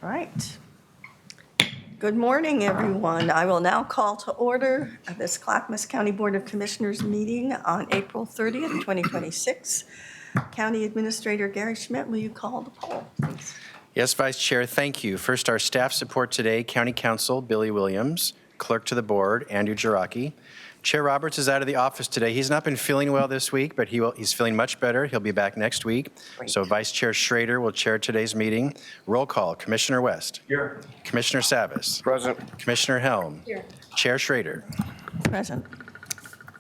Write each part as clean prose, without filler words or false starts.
All right. Good morning, everyone. I will now call to order this Clackamas County Board of Commissioners meeting on April 30th, 2026. County Administrator Gary Schmidt, will you call the poll, please? Yes, Vice Chair, thank you. First, our staff support today, County Counsel Billy Williams, Clerk to the Board Andrew Jiraki. Chair Roberts is out of the office today. He's not been feeling well this week, but he's feeling much better. He'll be back next week. Great. So Vice Chair Schrader will chair today's meeting. Roll call, Commissioner West. Here. Commissioner Savas. Present. Commissioner Helm. Here. Chair Schrader. Present.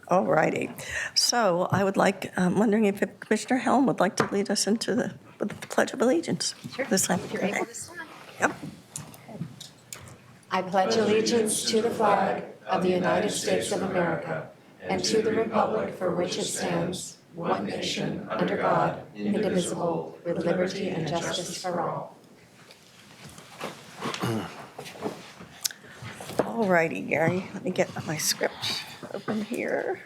All righty. So I would like, I'm wondering if Commissioner Helm would like to lead us into the Pledge of Allegiance. Sure. This time. If you're able to stand. Yep. I pledge allegiance to the flag of the United States of America and to the republic for which it stands, one nation, under God, indivisible, with liberty and justice for all. All righty, Gary. Let me get my script open here.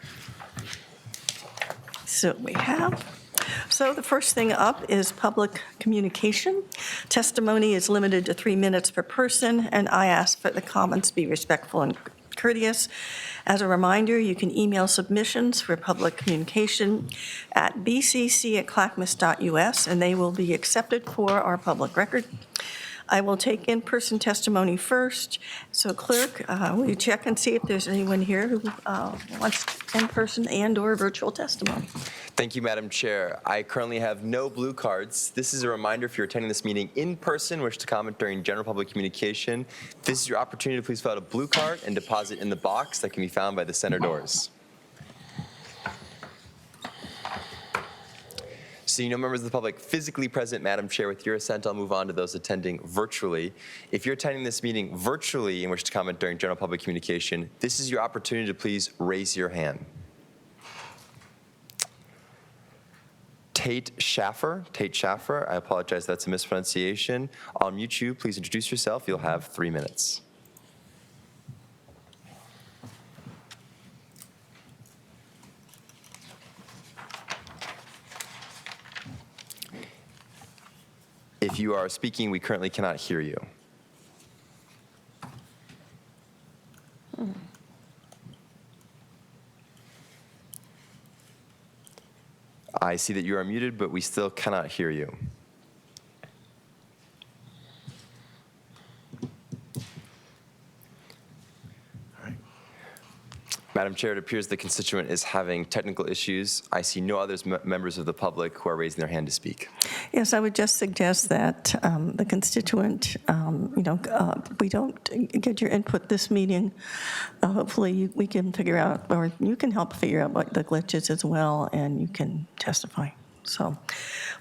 So we have. So the first thing up is public communication. Testimony is limited to 3 minutes per person, and I ask that the comments be respectful and courteous. As a reminder, you can email submissions for public communication at bcc@clackamas.us, and they will be accepted for our public record. I will take in-person testimony first. So clerk, will you check and see if there's anyone here who wants in-person and/or virtual testimony? Thank you, Madam Chair. I currently have no blue cards. This is a reminder if you're attending this meeting in person, wish to comment during general public communication. This is your opportunity to please fill out a blue card and deposit in the box that can be found by the center doors. Seeing no members of the public physically present, Madam Chair, with your assent, I'll move on to those attending virtually. If you're attending this meeting virtually and wish to comment during general public communication, this is your opportunity to please raise your hand. Tate Schaffer, I apologize, that's a mispronunciation. I'll mute you. Please introduce yourself. You'll have 3 minutes. If you are speaking, we currently cannot hear you. I see that you are muted, but we still cannot hear you. Madam Chair, it appears the constituent is having technical issues. I see no other members of the public who are raising their hand to speak. Yes, I would just suggest that the constituent, we don't get your input this meeting. Hopefully we can figure out, or you can help figure out what the glitch is as well, and you can testify. So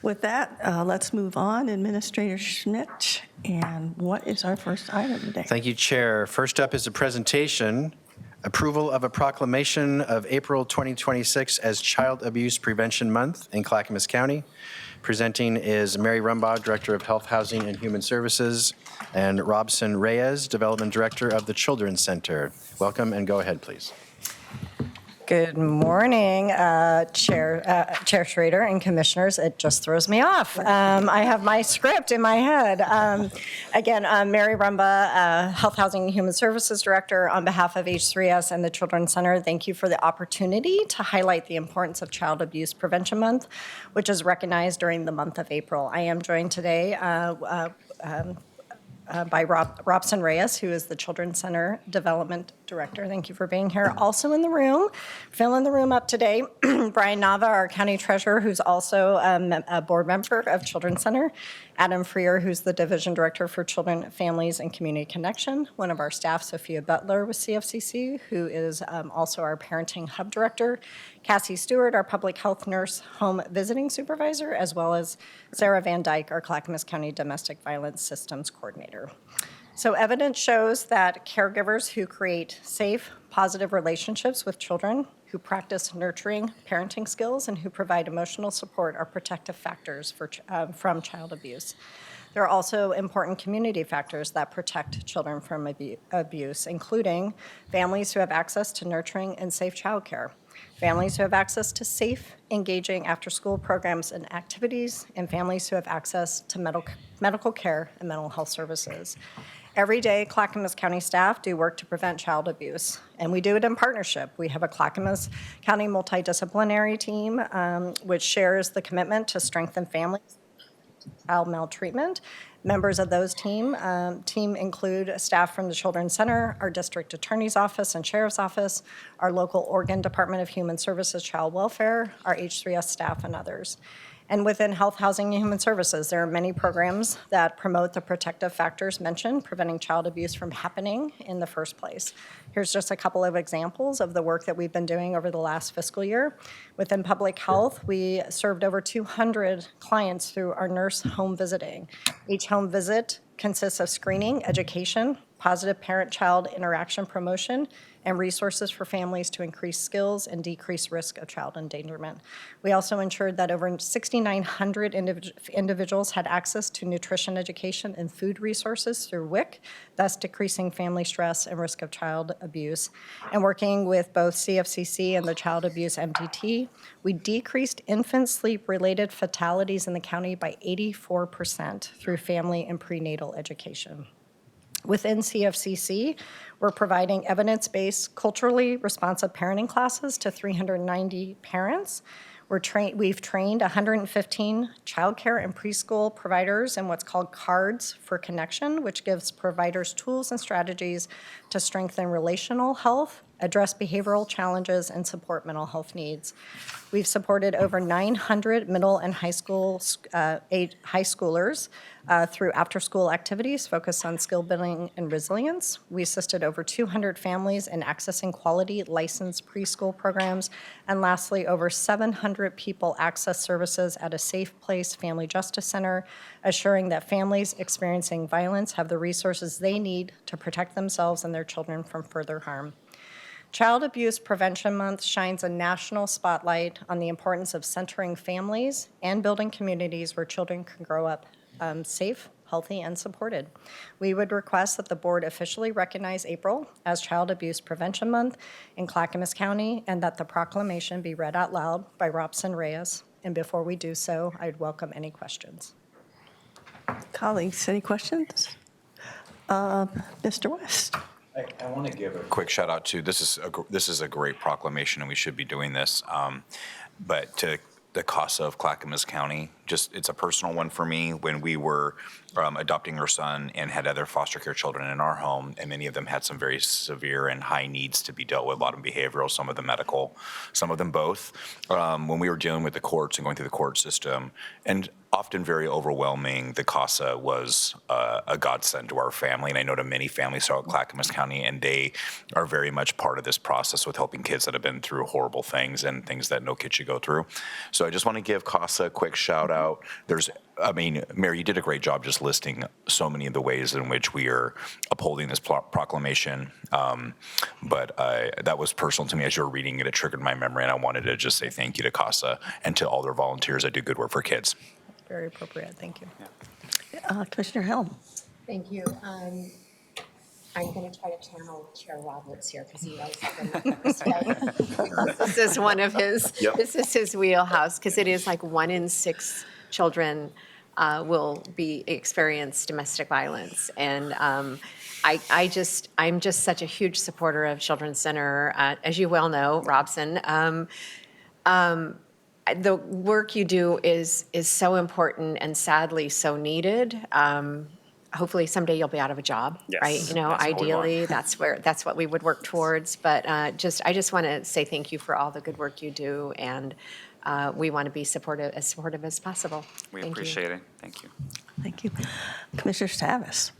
with that, let's move on. Administrator Schmidt, and what is our first item today? Thank you, Chair. First up is a presentation. Approval of a proclamation of April 2026 as Child Abuse Prevention Month in Clackamas County. Presenting is Mary Rumbaugh, Director of Health, Housing, and Human Services, and Robson Reyes, Development Director of the Children's Center. Welcome, and go ahead, please. Good morning, Chair Schrader and Commissioners. It just throws me off. I have my script in my head. Again, I'm Mary Rumbaugh, Health, Housing, and Human Services Director on behalf of H3S and the Children's Center. Thank you for the opportunity to highlight the importance of Child Abuse Prevention Month, which is recognized during the month of April. I am joined today by Robson Reyes, who is the Children's Center Development Director. Thank you for being here. Also in the room, filling the room up today, Brian Nava, our County Treasurer, who's also a board member of Children's Center. Adam Freer, who's the Division Director for Children, Families, and Community Connection. One of our staff, Sophia Butler with CFCC, who is also our Parenting Hub Director. Cassie Stewart, our Public Health Nurse Home Visiting Supervisor, as well as Sarah Van Dyke, our Clackamas County Domestic Violence Systems Coordinator. So evidence shows that caregivers who create safe, positive relationships with children, who practice nurturing parenting skills, and who provide emotional support are protective factors from child abuse. There are also important community factors that protect children from abuse, including families who have access to nurturing and safe childcare, families who have access to safe, engaging after-school programs and activities, and families who have access to medical care and mental health services. Every day, Clackamas County staff do work to prevent child abuse, and we do it in partnership. We have a Clackamas County multidisciplinary team, which shares the commitment to strengthen families child maltreatment. Members of those team include staff from the Children's Center, our district attorney's office and sheriff's office, our local Oregon Department of Human Services Child Welfare, our H3S staff, and others. And within Health, Housing, and Human Services, there are many programs that promote the protective factors mentioned, preventing child abuse from happening in the first place. Here's just a couple of examples of the work that we've been doing over the last fiscal year. Within public health, we served over 200 clients through our nurse home visiting. Each home visit consists of screening, education, positive parent-child interaction promotion, and resources for families to increase skills and decrease risk of child endangerment. We also ensured that over 6,900 individuals had access to nutrition education and food resources through WIC, thus decreasing family stress and risk of child abuse. And working with both CFCC and the Child Abuse MTT, we decreased infant sleep-related fatalities in the county by 84% through family and prenatal education. Within CFCC, we're providing evidence-based, culturally responsive parenting classes to 390 parents. We've trained 115 childcare and preschool providers in what's called Cards for Connection, which gives providers tools and strategies to strengthen relational health, address behavioral challenges, and support mental health needs. We've supported over 900 middle and high schoolers through after-school activities focused on skill building and resilience. We assisted over 200 families in accessing quality licensed preschool programs. And lastly, over 700 people access services at a Safe Place Family Justice Center, assuring that families experiencing violence have the resources they need to protect themselves and their children from further harm. Child Abuse Prevention Month shines a national spotlight on the importance of centering families and building communities where children can grow up safe, healthy, and supported. We would request that the board officially recognize April as Child Abuse Prevention Month in Clackamas County, and that the proclamation be read out loud by Robson Reyes. And before we do so, I'd welcome any questions. Colleagues, any questions? Mr. West. I want to give a quick shout out to, this is a great proclamation and we should be doing this, but to the CASA of Clackamas County, it's a personal one for me. When we were adopting our son and had other foster care children in our home, and many of them had some very severe and high needs to be dealt with, a lot of them behavioral, some of them medical, some of them both. When we were dealing with the courts and going through the court system, and often very overwhelming, the CASA was a godsend to our family. And I know to many families throughout Clackamas County, and they are very much part of this process with helping kids that have been through horrible things and things that no kid should go through. So I just want to give CASA a quick shout out. Mary, you did a great job just listing so many of the ways in which we are upholding this proclamation. But that was personal to me as you were reading it. It triggered my memory, and I wanted to just say thank you to CASA and to all their volunteers that do good work for kids. Very appropriate. Thank you. Commissioner Helm. Thank you. I'm going to try to channel Chair Roberts here because he knows this is one of his. Yep. This is his wheelhouse because it is like 1 in 6 children will experience domestic violence, and I'm just such a huge supporter of Children's Center, as you well know, Robson. The work you do is so important and sadly so needed. Hopefully someday you'll be out of a job, yes, right? Ideally that's what we would work towards. But I just want to say thank you for all the good work you do, and we want to be supportive as possible. We appreciate it. Thank you. Thank you. Commissioner Stavis.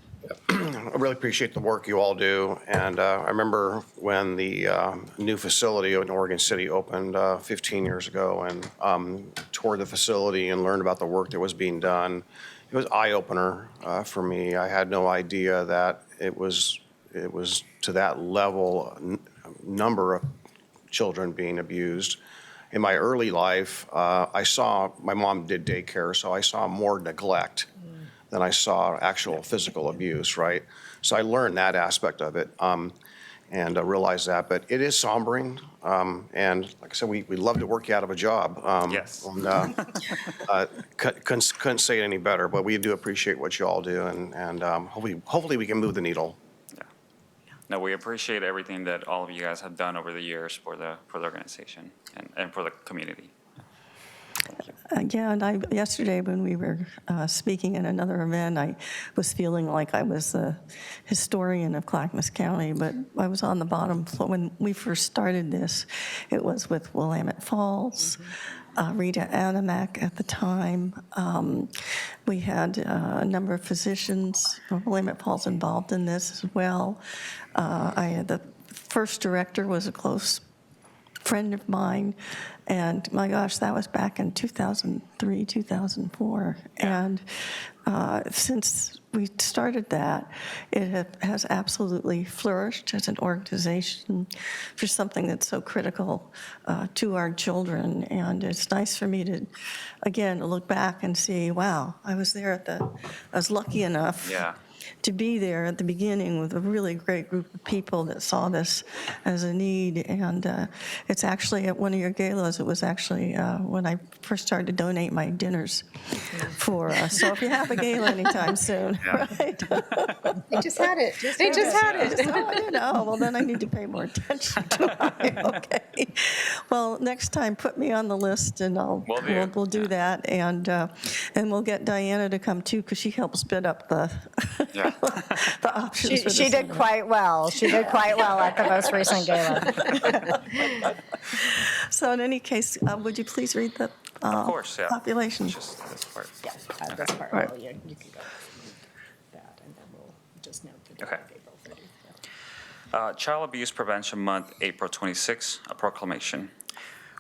I really appreciate the work you all do, and I remember when the new facility in Oregon City opened 15 years ago, and toured the facility and learned about the work that was being done. It was eye-opener for me. I had no idea that it was to that level, number of children being abused. In my early life, I saw, my mom did daycare, so I saw more neglect than I saw actual physical abuse, right? So I learned that aspect of it. and realize that. But it is sombering, and like I said, we'd love to work you out of a job. Yes. And, couldn't say it any better, but we do appreciate what you all do, and hopefully we can move the needle. No, we appreciate everything that all of you guys have done over the years for the organization and for the community. Yeah, and yesterday when we were speaking at another event, I was feeling like I was a historian of Clackamas County, but I was on the bottom floor. When we first started this, it was with Willamette Falls, Rita Adamek at the time. We had a number of physicians from Willamette Falls involved in this as well. The first director was a close friend of mine, and my gosh, that was back in 2003, 2004. And since we started that, it has absolutely flourished as an organization for something that's so critical to our children. And it's nice for me to, again, look back and see, wow, I was there I was lucky enough to be there at the beginning with a really great group of people that saw this as a need. And it's actually at one of your galas, it was actually when I first started to donate my dinners for, so if you have a gala anytime soon, right? They just had it. They just had it. Oh, I didn't know. Well, then I need to pay more attention to it. Okay. Well, next time, put me on the list, and we'll do that, and we'll get Diana to come too, because she helps bid up the the options. for She this did event. quite well. She did quite well at the most recent gala. So in any case, would you please read the Of course, yeah. population? Just this part. This part, Right. well, you can go that, and then we'll just note the date Okay. of April 30th. Child Abuse Prevention Month, April 26, a proclamation.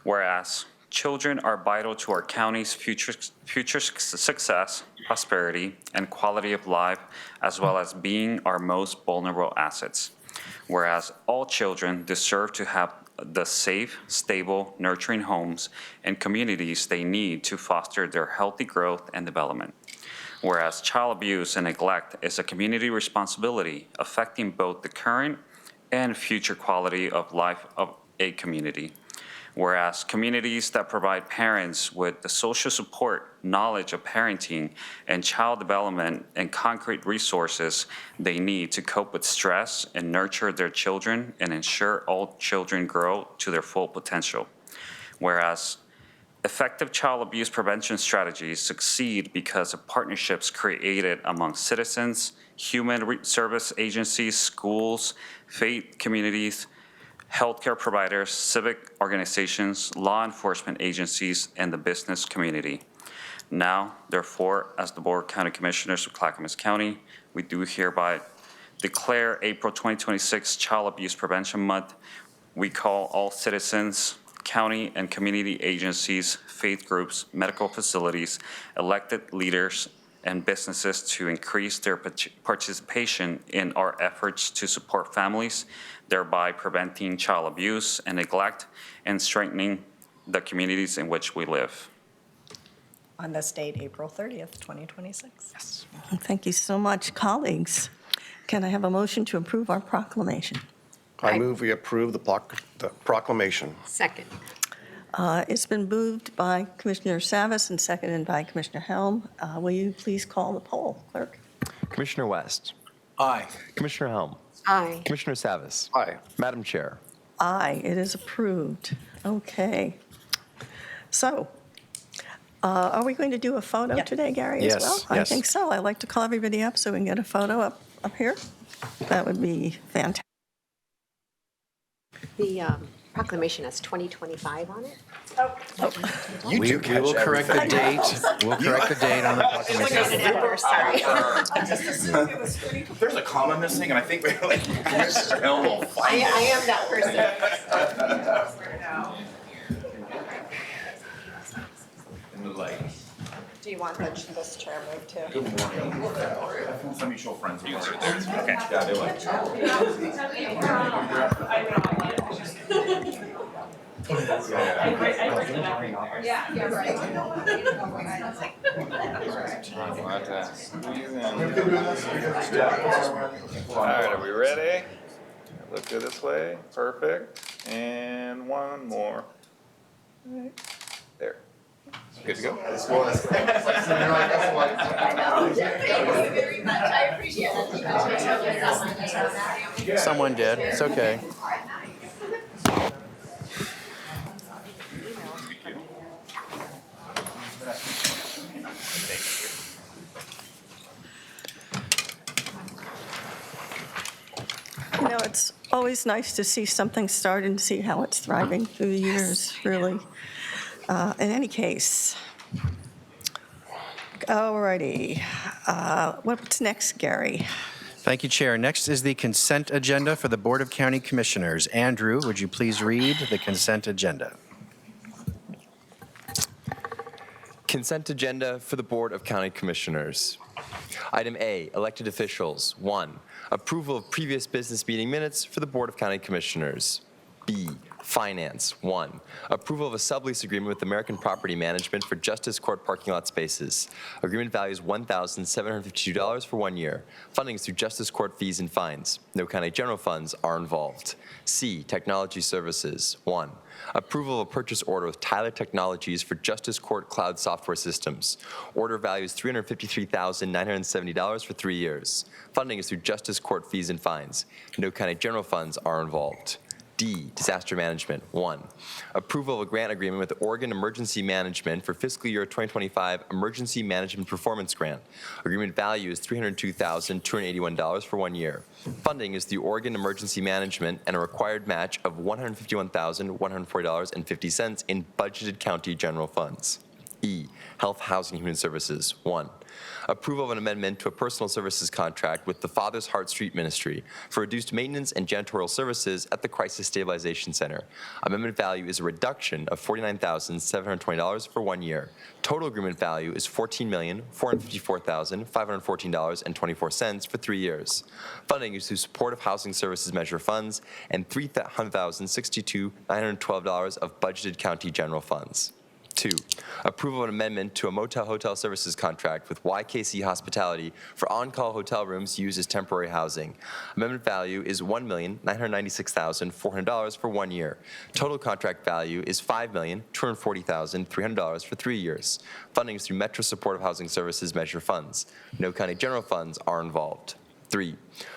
Whereas children are vital to our county's future success, prosperity, and quality of life, as well as being our most vulnerable assets. Whereas all children deserve to have the safe, stable, nurturing homes and communities they need to foster their healthy growth and development. Whereas child abuse and neglect is a community responsibility affecting both the current and future quality of life of a community. Whereas communities that provide parents with the social support, knowledge of parenting, and child development and concrete resources they need to cope with stress and nurture their children and ensure all children grow to their full potential. Whereas effective child abuse prevention strategies succeed because of partnerships created among citizens, human service agencies, schools, faith communities, healthcare providers, civic organizations, law enforcement agencies, and the business community. Now, therefore, as the Board of County Commissioners of Clackamas County, we do hereby declare April 2026 Child Abuse Prevention Month. We call all citizens, county and community agencies, faith groups, medical facilities, elected leaders, and businesses to increase their participation in our efforts to support families, thereby preventing child abuse and neglect and strengthening the communities in which we live. On this date, April 30th, 2026. Yes. Thank you so much, colleagues. Can I have a motion to approve our proclamation? I move we approve the proclamation. Second. It's been moved by Commissioner Savas and seconded by Commissioner Helm. Will you please call the poll, clerk? Commissioner West. Aye. Commissioner Helm. Aye. Commissioner Savas. Aye. Madam Chair. Aye, it is approved. Okay. So, are we going to do a photo today, Gary, as Yes, well? I yes. think so. I'd like to call everybody up so we can get a photo up here. That would be fantastic. The proclamation has 2025 on it. We will correct the date. We'll correct the date on the proclamation. There's a comma missing, and I think we're like, Mr. Hill will find it. I am that person. Do you want this chair moved too? Good morning. Some mutual friends. You guys are there. Okay. Yeah, they like. All right, are we ready? Look good this way. Perfect. And one more. Right there. Good to go. Thank you very much. I appreciate it. Someone did. It's okay. You know, it's always nice to see something start and see how it's thriving through the years, really. In any case, all righty. What's next, Gary? Thank you, Chair. Next is the consent agenda for the Board of County Commissioners. Andrew, would you please read the consent agenda? Consent agenda for the Board of County Commissioners. Item A, elected officials. 1, approval of previous business meeting minutes for the Board of County Commissioners. B, Finance. 1, approval of a sublease agreement with American Property Management for Justice Court parking lot spaces. Agreement values $1,752 for 1 year. Funding is through Justice Court fees and fines. No county general funds are involved. C, Technology Services. 1, approval of a purchase order with Tyler Technologies for Justice Court Cloud Software Systems. Order values $353,970 for 3 years. Funding is through Justice Court fees and fines. No county general funds are involved. D, Disaster Management. 1, approval of a grant agreement with Oregon Emergency Management for fiscal year 2025 Emergency Management Performance Grant. Agreement value is $302,281 for 1 year. Funding is through Oregon Emergency Management and a required match of $151,140.50 in budgeted county general funds. E, Health, Housing, and Human Services. 1, approval of an amendment to a personal services contract with the Father's Heart Street Ministry for reduced maintenance and janitorial services at the Crisis Stabilization Center. Amendment value is a reduction of $49,720 for 1 year. Total agreement value is $14,454,514.24 for 3 years. Funding is through Supportive Housing Services Measure funds and $300,062,912 of budgeted county general funds. 2, approval of an amendment to a motel-hotel services contract with YKC Hospitality for on-call hotel rooms used as temporary housing. Amendment value is $1,996,400 for 1 year. Total contract value is $5,240,300 for 3 years. Funding is through Metro Supportive Housing Services Measure funds. No county general funds are involved. 3,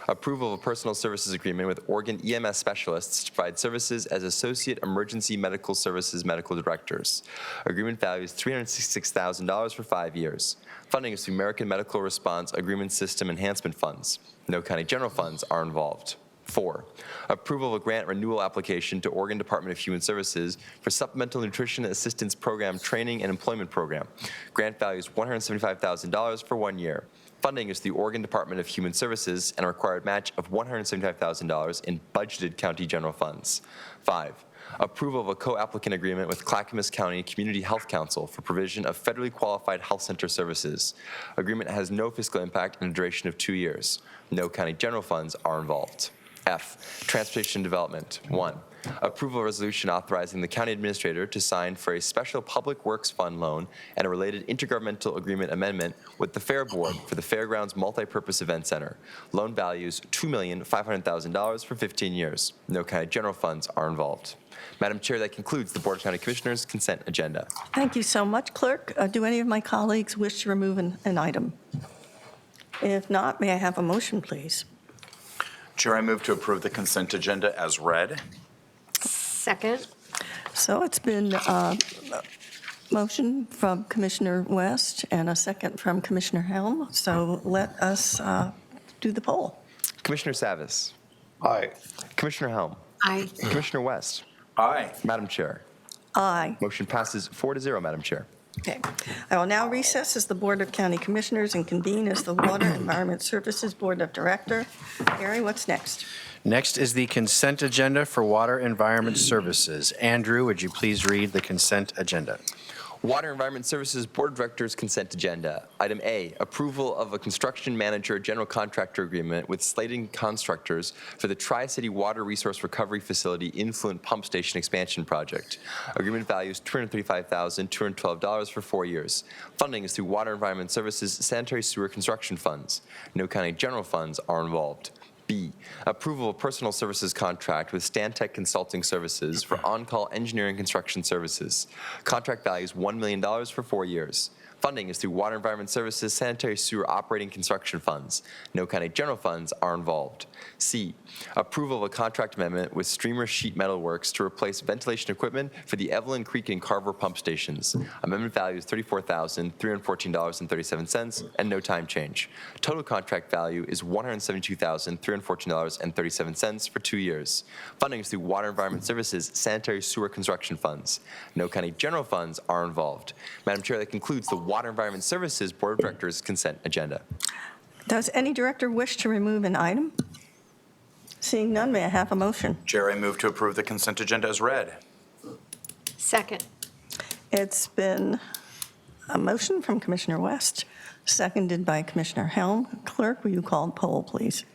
approval of a personal services agreement with Oregon EMS specialists to provide services as Associate Emergency Medical Services Medical Directors. Agreement value is $366,000 for 5 years. Funding is through American Medical Response Agreement System Enhancement Funds. No county general funds are involved. 4, approval of a grant renewal application to Oregon Department of Human Services for Supplemental Nutrition Assistance Program Training and Employment Program. Grant value is $175,000 for 1 year. Funding is through Oregon Department of Human Services and a required match of $175,000 in budgeted county general funds. 5, approval of a co-applicant agreement with Clackamas County Community Health Council for provision of federally qualified health center services. Agreement has no fiscal impact and a duration of 2 years. No county general funds are involved. F, Transportation Development. 1, approval of resolution authorizing the county administrator to sign for a special public works fund loan and a related intergovernmental agreement amendment with the Fair Board for the Fairgrounds Multipurpose Event Center. Loan values $2,500,000 for 15 years. No county general funds are involved. Madam Chair, that concludes the Board of County Commissioners' consent agenda. Thank you so much, Clerk. Do any of my colleagues wish to remove an item? If not, may I have a motion, please? Chair, I move to approve the consent agenda as read. Second. So it's been a motion from Commissioner West and a second from Commissioner Helm. So let us do the poll. Commissioner Savis. Aye. Commissioner Helm. Aye. Commissioner West. Aye. Madam Chair. Aye. Motion passes 4-0, Madam Chair. Okay. I will now recess as the Board of County Commissioners and convene as the Water Environment Services Board of Director. Gary, what's next? Next is the consent agenda for Water Environment Services. Andrew, would you please read the consent agenda? Water Environment Services Board of Directors consent agenda. Item A, approval of a construction manager general contractor agreement with Sladen Constructors for the Tri-City Water Resource Recovery Facility Influent Pump Station Expansion Project. Agreement value is $235,212 for 4 years. Funding is through Water Environment Services Sanitary Sewer Construction Funds. No county general funds are involved. B, approval of personal services contract with Stantec Consulting Services for on-call engineering construction services. Contract value is $1 million for 4 years. Funding is through Water Environment Services Sanitary Sewer Operating Construction Funds. No county general funds are involved. C, approval of a contract amendment with Streamer Sheet Metal Works to replace ventilation equipment for the Evelyn Creek and Carver pump stations. Amendment value is $34,314.37 and no time change. Total contract value is $172,314.37 for 2 years. Funding is through Water Environment Services Sanitary Sewer Construction Funds. No county general funds are involved. Madam Chair, that concludes the Water Environment Services Board of Directors consent agenda. Does any director wish to remove an item? Seeing none, may I have a motion? Chair, I move to approve the consent agenda as read. Second. It's been a motion from Commissioner West, seconded by Commissioner Helm. Clerk, will you call the poll, please?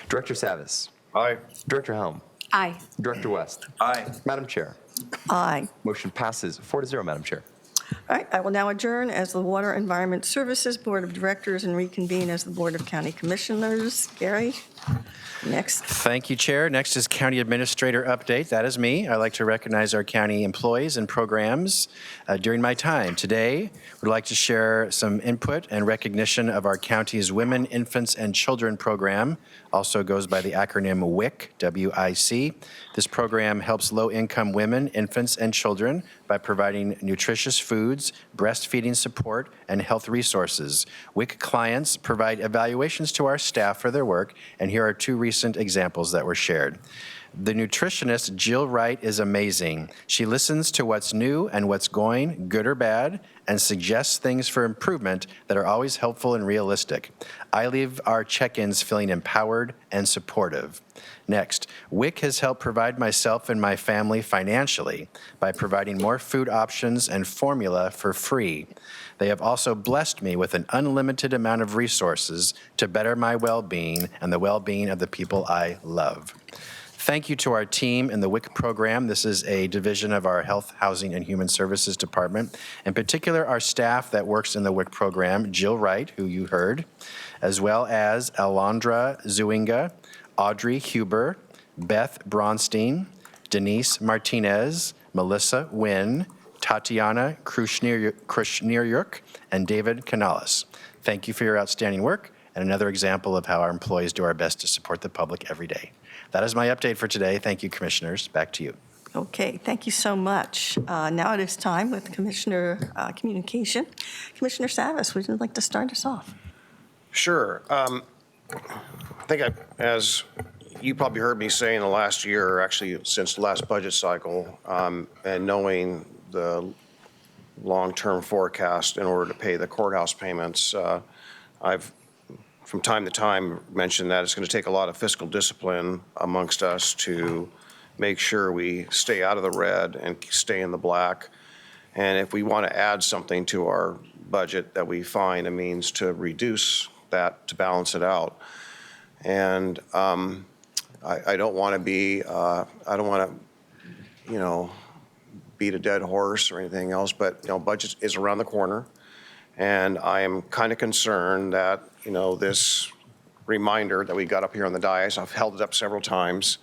Director Savas. Aye. Director Helm. Aye. Director West. Aye. Madam Chair. Aye. Motion passes 4-0, Madam Chair. All right, I will now adjourn as the Water Environment Services Board of Directors and reconvene as the Board of County Commissioners. Gary, next. Thank you, Chair. Next is County Administrator update. That is me. I'd like to recognize our county employees and programs during my time. Today, we'd like to share some input and recognition of our county's Women, Infants, and Children program. Also goes by the acronym WIC, W-I-C. This program helps low-income women, infants, and children by providing nutritious foods, breastfeeding support, and health resources. WIC clients provide evaluations to our staff for their work, and here are 2 recent examples that were shared. The nutritionist, Jill Wright, is amazing. She listens to what's new and what's going, good or bad, and suggests things for improvement that are always helpful and realistic. I leave our check-ins feeling empowered and supportive. Next, WIC has helped provide myself and my family financially by providing more food options and formula for free. They have also blessed me with an unlimited amount of resources to better my well-being and the well-being of the people I love. Thank you to our team in the WIC program. This is a division of our Health, Housing, and Human Services Department. In particular, our staff that works in the WIC program, Jill Wright, who you heard, as well as Alondra Zuinga, Audrey Huber, Beth Bronstein, Denise Martinez, Melissa Wynn, Tatiana Krushniruk, and David Canales. Thank you for your outstanding work and another example of how our employees do our best to support the public every day. That is my update for today. Thank you, Commissioners. Back to you. Okay, thank you so much. Now it is time with Commissioner Communication. Commissioner Savas, would you like to start us off? Sure. I think as you probably heard me say in the last year, actually since the last budget cycle, and knowing the long-term forecast in order to pay the courthouse payments, I've from time to time mentioned that it's going to take a lot of fiscal discipline amongst us to make sure we stay out of the red and stay in the black. And if we want to add something to our budget, that we find a means to reduce that to balance it out. And I don't want to be, I don't want to, beat a dead horse or anything else, but, budget is around the corner. And I am kind of concerned that, this reminder that we got up here on the dais, I've held it up several times.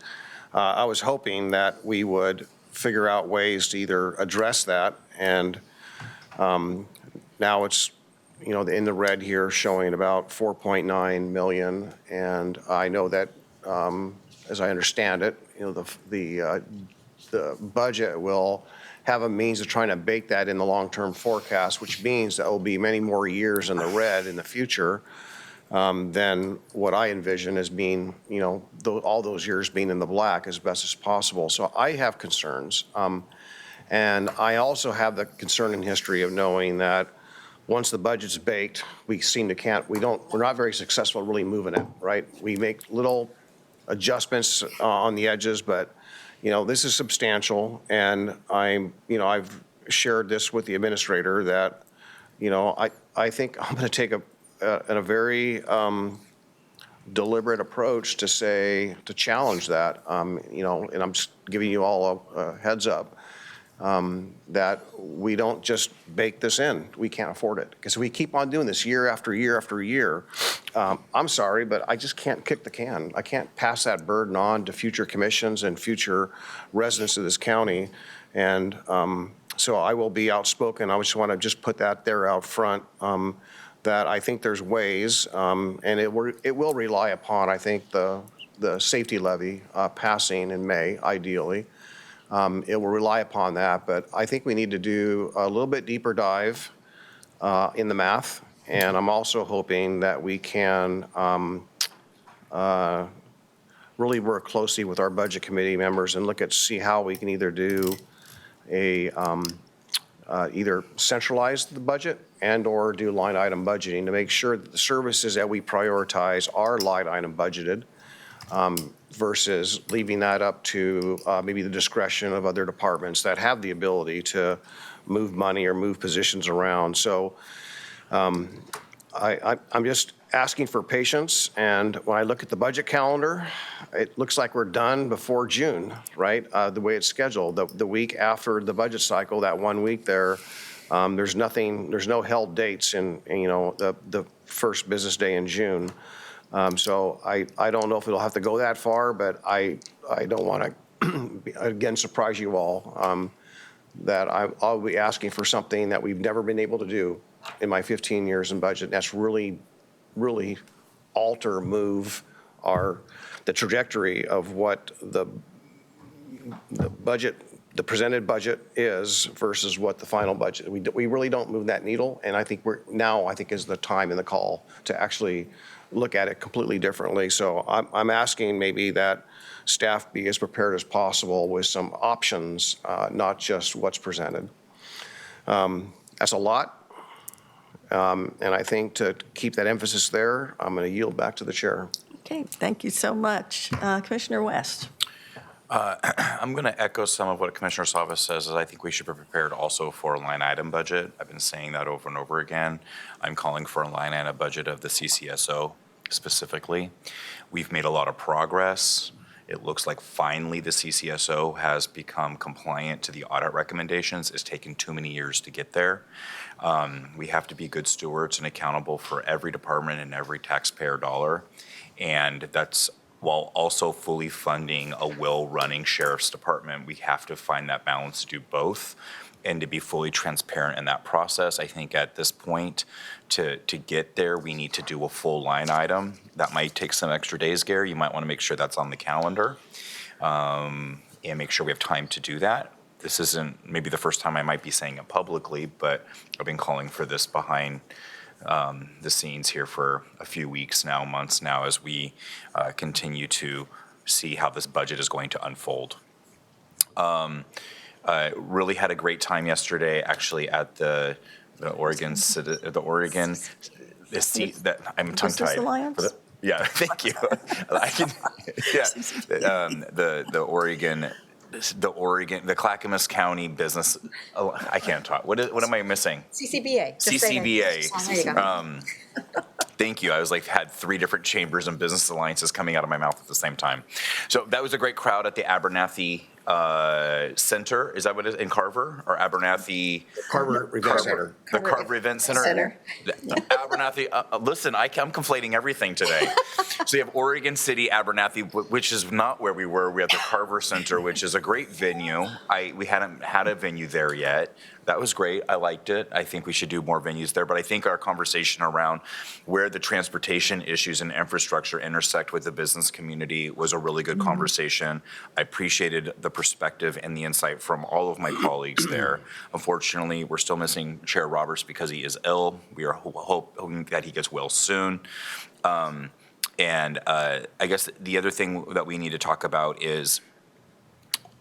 I was hoping that we would figure out ways to either address that, and now it's, in the red here showing about 4.9 million. And I know that, as I understand it, the budget will have a means of trying to bake that in the long-term forecast, which means that will be many more years in the red in the future than what I envision as being, all those years being in the black as best as possible. So I have concerns. And I also have the concern in history of knowing that once the budget's baked, we're not very successful really moving it, right? We make little adjustments on the edges, but this is substantial, and I've shared this with the administrator that, I think I'm going to take a very deliberate approach to challenge that, and I'm just giving you all a heads up that we don't just bake this in. We can't afford it, because if we keep on doing this year after year after year, I'm sorry, but I just can't kick the can. I can't pass that burden on to future commissions and future residents of this county. And so I will be outspoken. I just want to just put that there out front, that I think there's ways, and it will rely upon, I think, the safety levy passing in May, ideally. It will rely upon that, but I think we need to do a little bit deeper dive in the math. And I'm also hoping that we can really work closely with our budget committee members and see how we can either do either centralize the budget and or do line item budgeting to make sure that the services that we prioritize are line item budgeted, versus leaving that up to maybe the discretion of other departments that have the ability to move money or move positions around. So I'm just asking for patience, and when I look at the budget calendar, it looks like we're done before June, right? The way it's scheduled, the week after the budget cycle, that 1 week there, there's no held dates in the first business day in June. So I don't know if it'll have to go that far, but I don't want to, again, surprise you all, that I'll be asking for something that we've never been able to do in my 15 years in budget. That's really move the trajectory of what the budget, the presented budget is versus what the final budget. We really don't move that needle, and I think I think is the time and the call to actually look at it completely differently. So I'm asking maybe that staff be as prepared as possible with some options, not just what's presented. That's a lot. And I think to keep that emphasis there, I'm going to yield back to the chair. Okay, thank you so much. Commissioner West. I'm going to echo some of what Commissioner Savas says, is I think we should be prepared also for a line item budget. I've been saying that over and over again. I'm calling for a line item budget of the CCSO specifically. We've made a lot of progress. It looks like finally the CCSO has become compliant to the audit recommendations. It's taken too many years to get there. We have to be good stewards and accountable for every department and every taxpayer dollar. And that's while also fully funding a well-running sheriff's department. We have to find that balance to do both and to be fully transparent in that process. I think at this point, to get there, we need to do a full line item. That might take some extra days, Gary. You might want to make sure that's on the calendar and make sure we have time to do that. This isn't maybe the first time I might be saying it publicly, but I've been calling for this behind the scenes here for a few weeks now, months now, as we continue to see how this budget is going to unfold. Really had a great time yesterday, actually, at the Oregon, I'm tongue-tied. Business Alliance? Yeah, thank you. I can, the Clackamas County Business, I can't talk. What am I missing? CCBA. Just say that. CCBA. There you go. Thank you. I was had 3 different chambers and business alliances coming out of my mouth at the same time. So that was a great crowd at the Abernathy Center. Is that what it is? In Carver or Abernathy? Carver Event Center. The Carver Event Center. Abernathy. Listen, I'm conflating everything today. So you have Oregon City, Abernathy, which is not where we were. We have the Carver Center, which is a great venue. We hadn't had a venue there yet. That was great. I liked it. I think we should do more venues there. But I think our conversation around where the transportation issues and infrastructure intersect with the business community was a really good conversation. I appreciated the perspective and the insight from all of my colleagues there. Unfortunately, we're still missing Chair Roberts because he is ill. We are hoping that he gets well soon. And I guess the other thing that we need to talk about is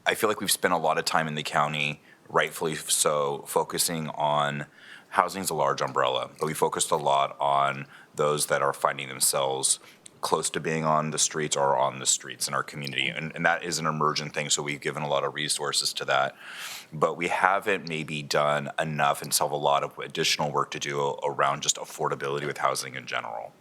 I feel like we've spent a lot of time in the county, rightfully so, focusing on housing is a large umbrella, but we focused a lot on those that are finding themselves close to being on the streets or on the streets in our community. And that is an emergent thing, so we've given a lot of resources to that. But we haven't maybe done enough and still have a lot of additional work to do around just affordability with housing in general.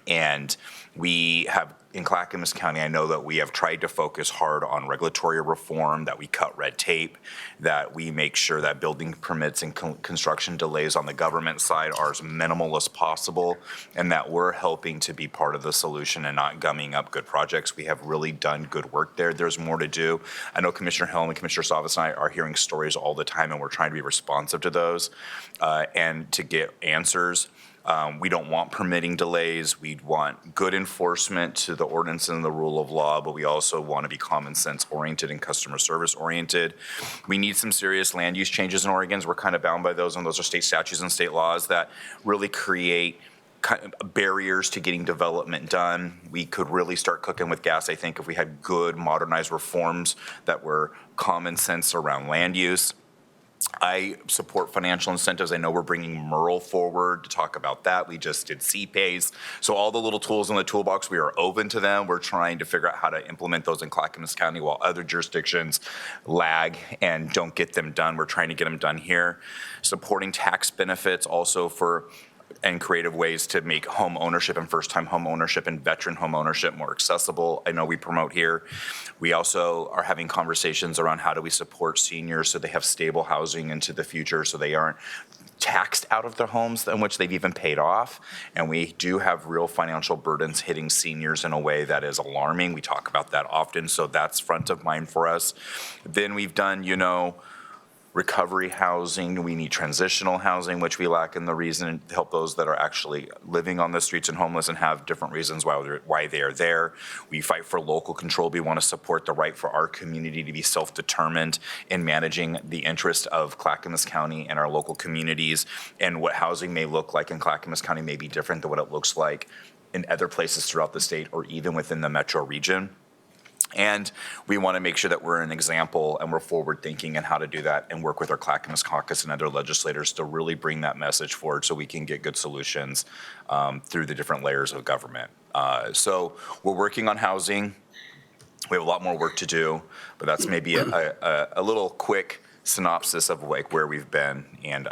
And we have in Clackamas County, I know that we have tried to focus hard on regulatory reform, that we cut red tape, that we make sure that building permits and construction delays on the government side are as minimal as possible, and that we're helping to be part of the solution and not gumming up good projects. We have really done good work there. There's more to do. I know Commissioner Hill and Commissioner Savas and I are hearing stories all the time, and we're trying to be responsive to those and to get answers. We don't want permitting delays. We want good enforcement to the ordinance and the rule of law, but we also want to be common sense oriented and customer service oriented. We need some serious land use changes in Oregon. We're kind of bound by those, and those are state statutes and state laws that really create kind of barriers to getting development done. We could really start cooking with gas, I think, if we had good modernized reforms that were common sense around land use. I support financial incentives. I know we're bringing Merle forward to talk about that. We just did CPAYS. So all the little tools in the toolbox, we are open to them. We're trying to figure out how to implement those in Clackamas County while other jurisdictions lag and don't get them done. We're trying to get them done here. Supporting tax benefits also and creative ways to make home ownership and first-time home ownership and veteran home ownership more accessible. I know we promote here. We also are having conversations around how do we support seniors so they have stable housing into the future, so they aren't taxed out of their homes in which they've even paid off. And we do have real financial burdens hitting seniors in a way that is alarming. We talk about that often, so that's front of mind for us. Then we've done, recovery housing. We need transitional housing, which we lack in the reason to help those that are actually living on the streets and homeless and have different reasons why they are there. We fight for local control. We want to support the right for our community to be self-determined in managing the interest of Clackamas County and our local communities, and what housing may look like in Clackamas County may be different than what it looks like in other places throughout the state or even within the metro region. And we want to make sure that we're an example and we're forward thinking in how to do that and work with our Clackamas caucus and other legislators to really bring that message forward so we can get good solutions through the different layers of government. So we're working on housing. We have a lot more work to do, but that's maybe a little quick synopsis of where we've been. And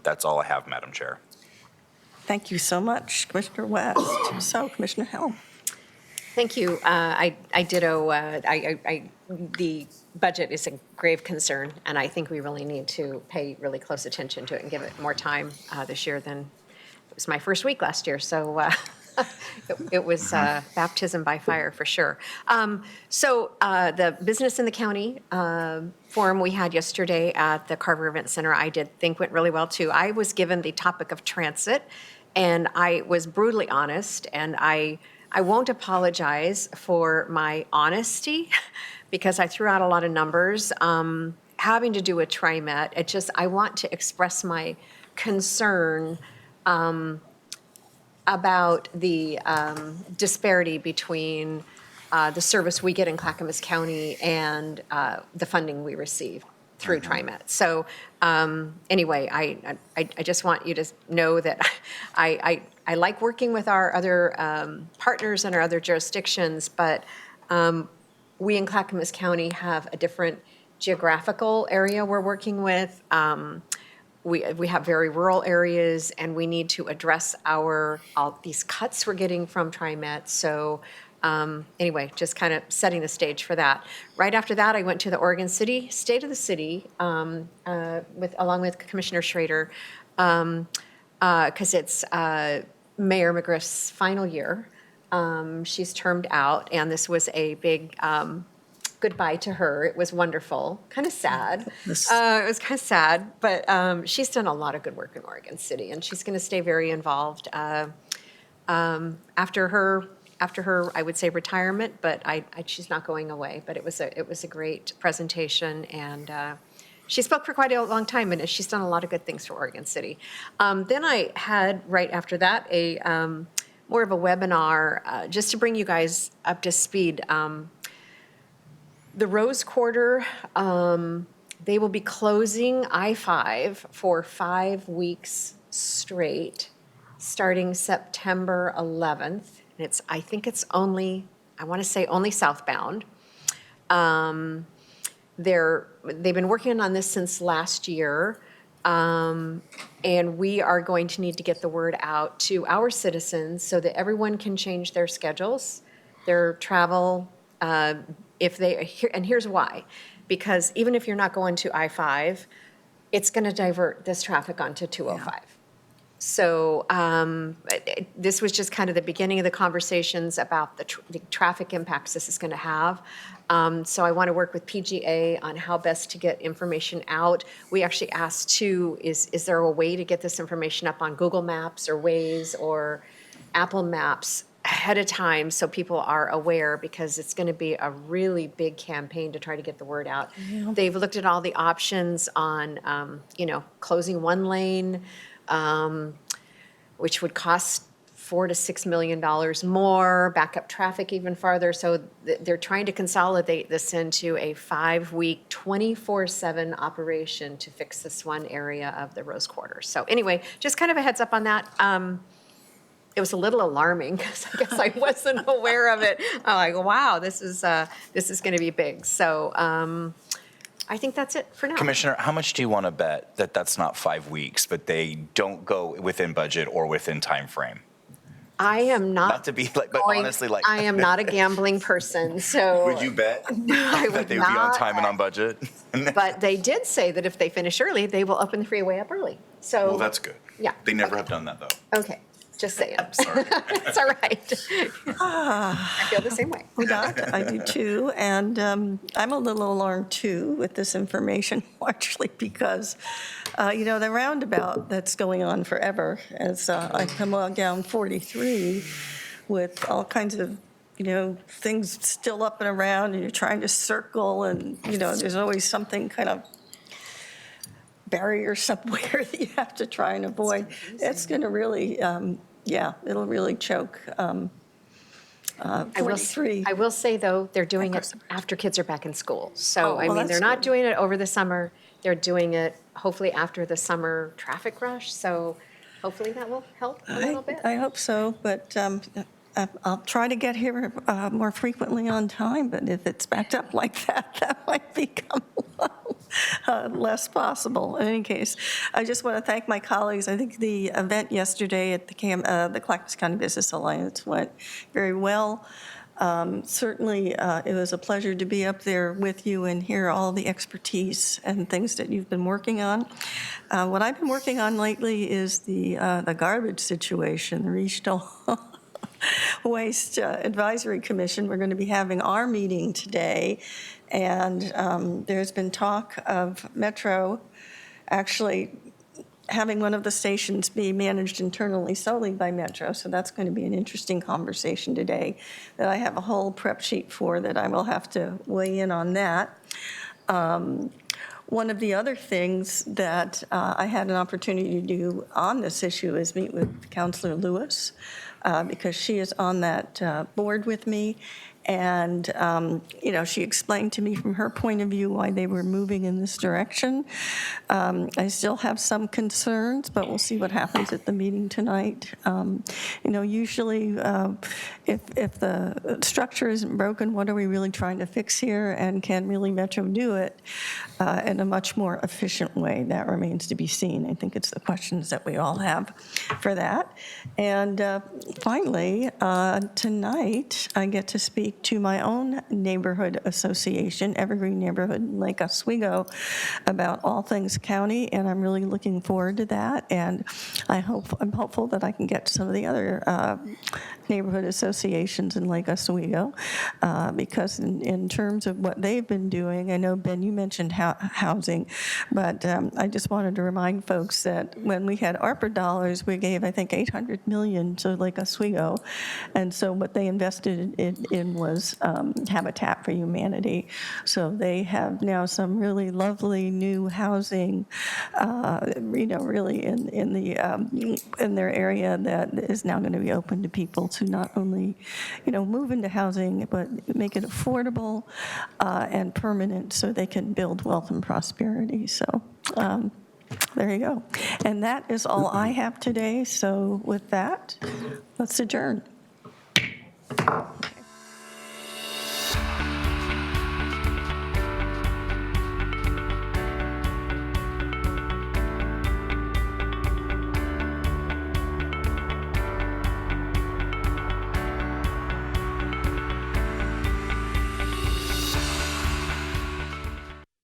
that's all I have, Madam Chair. Thank you so much, Commissioner West. So, Commissioner Hill. Thank you. I ditto. The budget is a grave concern, and I think we really need to pay really close attention to it and give it more time this year than it was my first week last year. So it was baptism by fire for sure. So the Business in the County forum we had yesterday at the Carver Event Center, I did think went really well too. I was given the topic of transit, and I was brutally honest, and I won't apologize for my honesty because I threw out a lot of numbers having to do with TriMet. I want to express my concern about the disparity between the service we get in Clackamas County and the funding we receive through TriMet. So anyway, I just want you to know that I like working with our other partners and our other jurisdictions, but we in Clackamas County have a different geographical area we're working with. We have very rural areas, and we need to address all these cuts we're getting from TriMet. So anyway, just kind of setting the stage for that. Right after that, I went to the Oregon City State of the City along with Commissioner Schrader because it's Mayor McGriff's final year. She's termed out, and this was a big goodbye to her. It was wonderful, kind of sad. It was kind of sad, but she's done a lot of good work in Oregon City, and she's going to stay very involved after her, I would say, retirement, but she's not going away. But it was a great presentation, and she spoke for quite a long time, and she's done a lot of good things for Oregon City. Then I had, right after that, more of a webinar just to bring you guys up to speed. The Rose Quarter, they will be closing I-5 for 5 weeks straight, starting September 11th. And I think it's only southbound. They've been working on this since last year, and we are going to need to get the word out to our citizens so that everyone can change their schedules their travel, and here's why. Because even if you're not going to I-5, it's going to divert this traffic onto 205. So this was just kind of the beginning of the conversations about the traffic impacts this is going to have. So I want to work with PGA on how best to get information out. We actually asked too, is there a way to get this information up on Google Maps or Waze or Apple Maps ahead of time so people are aware, because it's going to be a really big campaign to try to get the word out. They've looked at all the options on, closing one lane, which would cost $4 to $6 million more, back up traffic even farther. So they're trying to consolidate this into a 5-week, 24/7 operation to fix this one area of the Rose Quarter. So anyway, just kind of a heads up on that. It was a little alarming because I guess I wasn't aware of it. I'm like, wow, this is going to be big. So I think that's it for now. Commissioner, how much do you want to bet that that's not 5 weeks, but they don't go within budget or within time frame? I am Not to be like, but honestly, like. I am not a gambling person, so. Would you bet I that would they would be on not. time and on budget? But they did say that if they finish early, they will open the freeway up early. So. Well, that's good. Yeah. They never have done that, though. Okay, just saying. Sorry. It's all right. I feel the same way. Doc, I do too, and I'm a little alarmed too with this information, largely because, the roundabout that's going on forever, as I come on down 43 with all kinds of, things still up and around, and you're trying to circle, and, there's always something kind of barrier somewhere that you have to try and avoid. It's going to really, it'll really choke 43. I will say, though, they're doing it after kids are back in school. So, Oh, well, they're that's not good. doing it over the summer. They're doing it hopefully after the summer traffic rush. So hopefully that will help a little bit. I hope so, but I'll try to get here more frequently on time, but if it's backed up like that, that might become less possible. In any case, I just want to thank my colleagues. I think the event yesterday at the Clackamas County Business Alliance went very well. Certainly, it was a pleasure to be up there with you and hear all the expertise and things that you've been working on. What I've been working on lately is the garbage situation, the Regional Waste Advisory Commission. We're going to be having our meeting today, and there's been talk of Metro actually having one of the stations be managed internally solely by Metro, so that's going to be an interesting conversation today that I have a whole prep sheet for that I will have to weigh in on that. One of the other things that I had an opportunity to do on this issue is meet with Councilor Lewis, because she is on that board with me. And, she explained to me from her point of view why they were moving in this direction. I still have some concerns, but we'll see what happens at the meeting tonight. Usually if the structure isn't broken, what are we really trying to fix here? And can really Metro do it in a much more efficient way? That remains to be seen. I think it's the questions that we all have for that. And finally, tonight, I get to speak to my own neighborhood association, Evergreen Neighborhood in Lake Oswego, about all things county, and I'm really looking forward to that. And I'm hopeful that I can get to some of the other neighborhood associations in Lake Oswego, because in terms of what they've been doing, I know, Ben, you mentioned housing, but I just wanted to remind folks that when we had ARPA dollars, we gave, I think, $800 million to Lake Oswego, and so what they invested in was Habitat for Humanity. So they have now some really lovely new housing, really in their area that is now going to be open to people to not only, move into housing, but make it affordable and permanent so they can build wealth and prosperity. So there you go. And that is all I have today. So with that, let's adjourn.